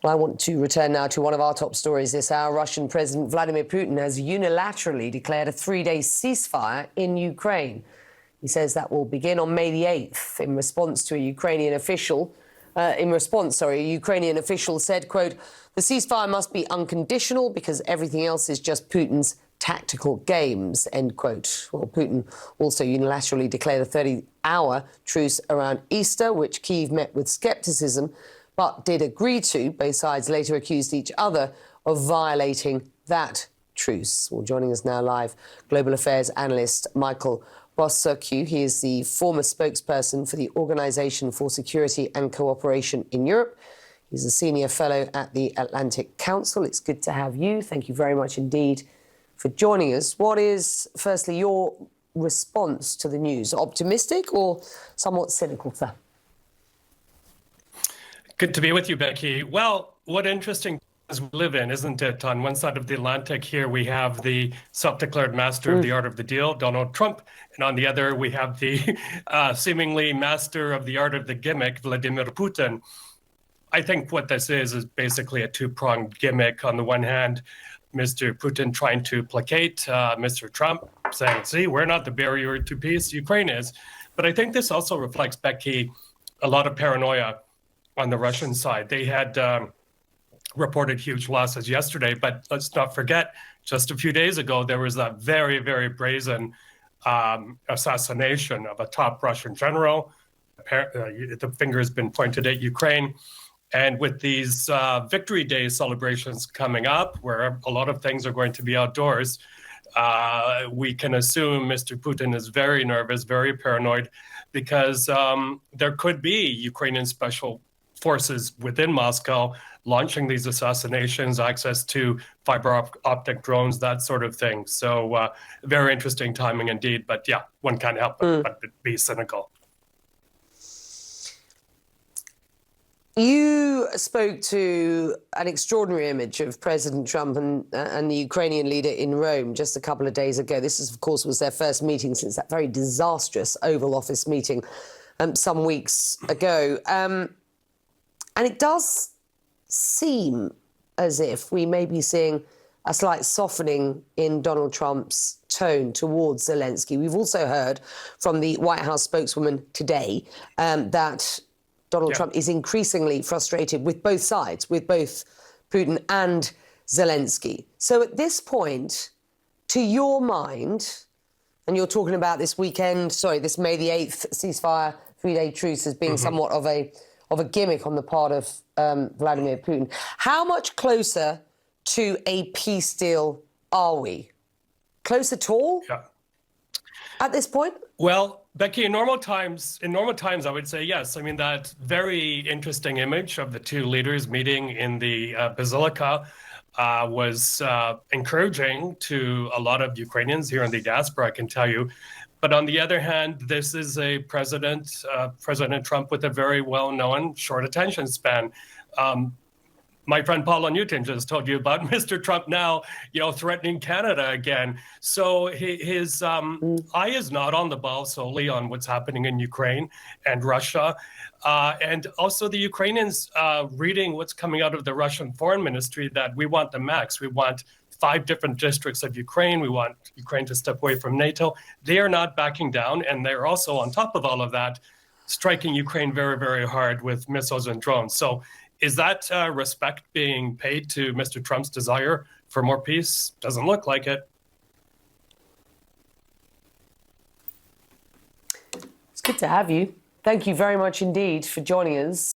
Well, I want to return now to one of our top stories this hour. Russian President Vladimir Putin has unilaterally declared a 3-day ceasefire in Ukraine. He says that will begin on May the 8th in response to a Ukrainian official. A Ukrainian official said, quote, "The ceasefire must be unconditional because everything else is just Putin's tactical games," end quote. Well, Putin also unilaterally declared a 30-hour truce around Easter, which Kyiv met with scepticism, but did agree to. Both sides later accused each other of violating that truce. Well, joining us now live, global affairs analyst Michael Bossacchio. He is the former spokesperson for the Organization for Security and Cooperation in Europe. He's a senior fellow at the Atlantic Council. It's good to have you. Thank you very much indeed for joining us. What is, firstly, your response to the news? Optimistic or somewhat cynical, sir? Good to be with you, Becky. Well, what interesting times we live in, isn't it? On one side of the Atlantic here, we have the self-declared master of the art of the deal, Donald Trump. And on the other, we have the seemingly master of the art of the gimmick, Vladimir Putin. I think what this is basically a two-pronged gimmick. On the one hand, Mr. Putin trying to placate Mr. Trump, saying, see, we're not the barrier to peace, Ukraine is. But I think this also reflects, Becky, a lot of paranoia on the Russian side. They had reported huge losses yesterday, but let's not forget, just a few days ago, there was that very, very brazen assassination of a top Russian general. The finger has been pointed at Ukraine. And with these Victory Day celebrations coming up, where a lot of things are going to be outdoors, we can assume Mr. Putin is very nervous, very paranoid, because there could be Ukrainian special forces within Moscow launching these assassinations, access to fiber optic drones, that sort of thing. So very interesting timing indeed. But yeah, one can't help but be cynical. You spoke to an extraordinary image of President Trump and the Ukrainian leader in Rome just a couple of days ago. This, of course, was their first meeting since that very disastrous Oval Office meeting some weeks ago. And it does seem as if we may be seeing a slight softening in Donald Trump's tone towards Zelensky. We've also heard from the White House spokeswoman today that Donald Trump is increasingly frustrated with both sides, with both Putin and Zelensky. So at this point, to your mind, and you're talking about this May the 8th ceasefire, 3-day truce as being somewhat of a gimmick on the part of Vladimir Putin. How much closer to a peace deal are we? Close at all? Yeah. At this point? Well, Becky, in normal times, I would say yes. I mean, that very interesting image of the two leaders meeting in the Basilica was encouraging to a lot of Ukrainians here in the diaspora, I can tell you. But on the other hand, this is a President Trump with a very well-known short attention span. My friend Paula Newton just told you about Mr. Trump now, threatening Canada again. So his eye is not on the ball solely on what's happening in Ukraine and Russia. And also the Ukrainians reading what's coming out of the Russian foreign ministry, that we want the max. We want 5 different districts of Ukraine. We want Ukraine to step away from NATO. They are not backing down. And they're also, on top of all of that, striking Ukraine very, very hard with missiles and drones. So is that respect being paid to Mr. Trump's desire for more peace? Doesn't look like it. It's good to have you. Thank you very much indeed for joining us.